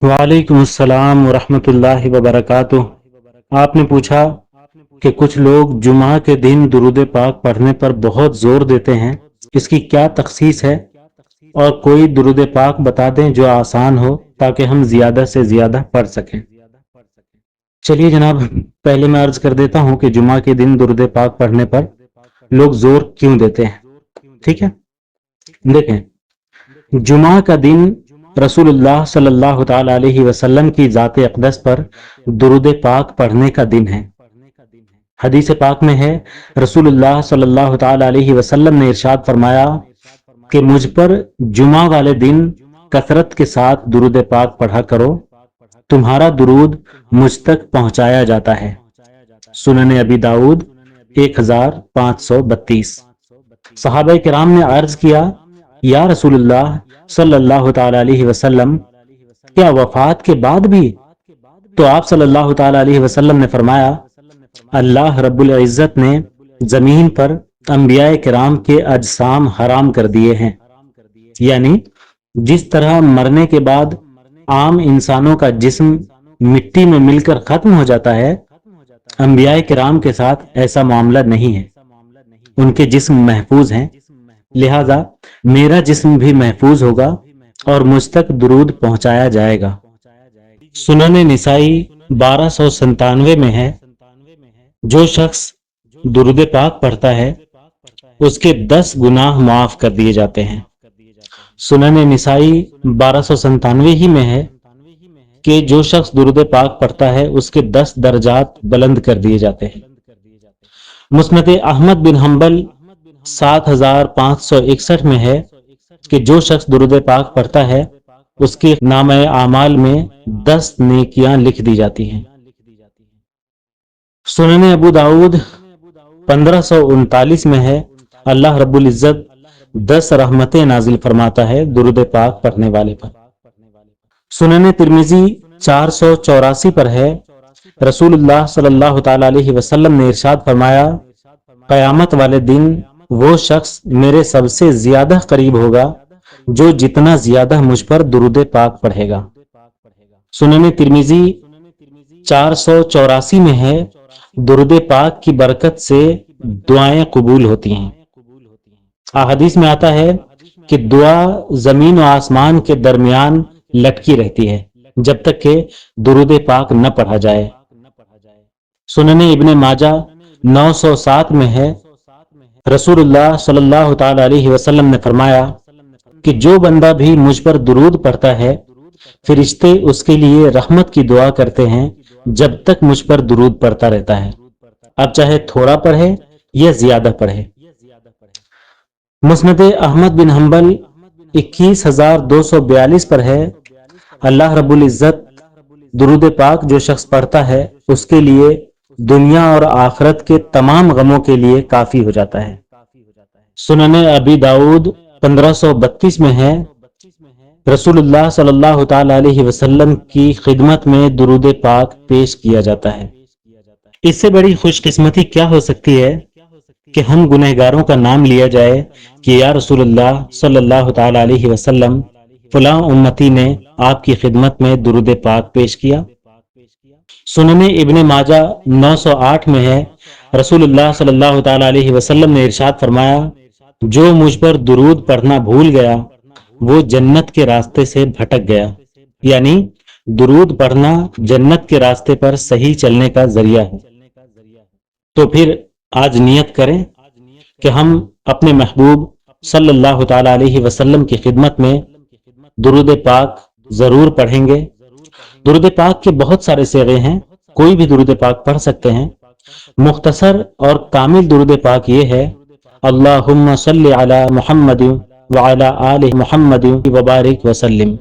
وعلیکم السلام ورحمۃ اللہ وبرکاتہ۔ آپ نے پوچھا کہ کچھ لوگ جمعہ کے دن درود پاک پڑھنے پر بہت زور دیتے ہیں، اس کی کیا تخصیص ہے؟ اور کوئی درود پاک بتا دیں جو آسان ہو تاکہ ہم زیادہ سے زیادہ پڑھ سکیں۔ چلیے جناب، پہلے میں عرض کر دیتا ہوں کہ جمعہ کے دن درود پاک پڑھنے پر لوگ زور کیوں دیتے ہیں۔ ٹھیک ہے، دیکھیں، جمعہ کا دن رسول اللہ صلی اللہ تعالی علیہ وسلم کی ذات اقدس پر درود پاک پڑھنے کا دن ہے۔ حدیث پاک میں ہے، رسول اللہ صلی اللہ تعالی علیہ وسلم نے ارشاد فرمایا کہ مجھ پر جمعہ والے دن کثرت کے ساتھ درود پاک پڑھا کرو، تمہارا درود مجھ تک پہنچایا جاتا ہے۔ سنن ابی داؤد 1532۔ صحابہ کرام نے عرض کیا، یا رسول اللہ صلی اللہ تعالی علیہ وسلم، کیا وفات کے بعد بھی؟ تو آپ صلی اللہ تعالی علیہ وسلم نے فرمایا، اللہ رب العزت نے زمین پر انبیاء کرام کے اجسام حرام کر دیے ہیں، یعنی جس طرح مرنے کے بعد عام انسانوں کا جسم مٹی میں مل کر ختم ہو جاتا ہے، انبیاء کرام کے ساتھ ایسا معاملہ نہیں ہے، ان کے جسم محفوظ ہیں، لہذا میرا جسم بھی محفوظ ہوگا اور مجھ تک درود پہنچایا جائے گا۔ سنن نسائی 1297 میں ہے، جو شخص درود پاک پڑھتا ہے اس کے 10 گناہ معاف کر دیے جاتے ہیں۔ سنن نسائی 1297 ہی میں ہے کہ جو شخص درود پاک پڑھتا ہے اس کے 10 درجات بلند کر دیے جاتے ہیں۔ مسند احمد بن حنبل 7561 میں ہے کہ جو شخص درود پاک پڑھتا ہے اس کے نامہ اعمال میں 10 نیکیاں لکھ دی جاتی ہیں۔ سنن ابو داؤد 1539 میں ہے، اللہ رب العزت 10 رحمتیں نازل فرماتا ہے درود پاک پڑھنے والے پر۔ سنن ترمذی 484 پر ہے، رسول اللہ صلی اللہ تعالی علیہ وسلم نے ارشاد فرمایا، قیامت والے دن وہ شخص میرے سب سے زیادہ قریب ہوگا جو جتنا زیادہ مجھ پر درود پاک پڑھے گا۔ سنن ترمذی 484 میں ہے، درود پاک کی برکت سے دعائیں قبول ہوتی ہیں۔ احادیث میں آتا ہے کہ دعا زمین و آسمان کے درمیان لٹکی رہتی ہے جب تک کہ درود پاک نہ پڑھا جائے۔ سنن ابن ماجہ 907 میں ہے، رسول اللہ صلی اللہ تعالی علیہ وسلم نے فرمایا کہ جو بندہ بھی مجھ پر درود پڑھتا ہے فرشتے اس کے لیے رحمت کی دعا کرتے ہیں جب تک مجھ پر درود پڑھتا رہتا ہے، اب چاہے تھوڑا پڑھے یا زیادہ پڑھے۔ مسند احمد بن حنبل 21242 پر ہے، اللہ رب العزت درود پاک جو شخص پڑھتا ہے اس کے لیے دنیا اور آخرت کے تمام غموں کے لیے کافی ہو جاتا ہے۔ سنن ابی داؤد 1532 میں ہے، رسول اللہ صلی اللہ تعالی علیہ وسلم کی خدمت میں درود پاک پیش کیا جاتا ہے۔ اس سے بڑی خوش قسمتی کیا ہو سکتی ہے کہ ہم گنہگاروں کا نام لیا جائے کہ یا رسول اللہ صلی اللہ تعالی علیہ وسلم، فلاں امتی نے آپ کی خدمت میں درود پاک پیش کیا۔ سنن ابن ماجہ 908 میں ہے، رسول اللہ صلی اللہ تعالی علیہ وسلم نے ارشاد فرمایا، جو مجھ پر درود پڑھنا بھول گیا وہ جنت کے راستے سے بھٹک گیا، یعنی درود پڑھنا جنت کے راستے پر صحیح چلنے کا ذریعہ ہے۔ تو پھر آج نیت کریں کہ ہم اپنے محبوب صلی اللہ تعالی علیہ وسلم کی خدمت میں درود پاک ضرور پڑھیں گے۔ درود پاک کے بہت سارے صیغے ہیں، کوئی بھی درود پاک پڑھ سکتے ہیں۔ مختصر اور کامل درود پاک یہ ہے، اللہم صلی علی محمد وعلی آل محمد وبارک وسلم۔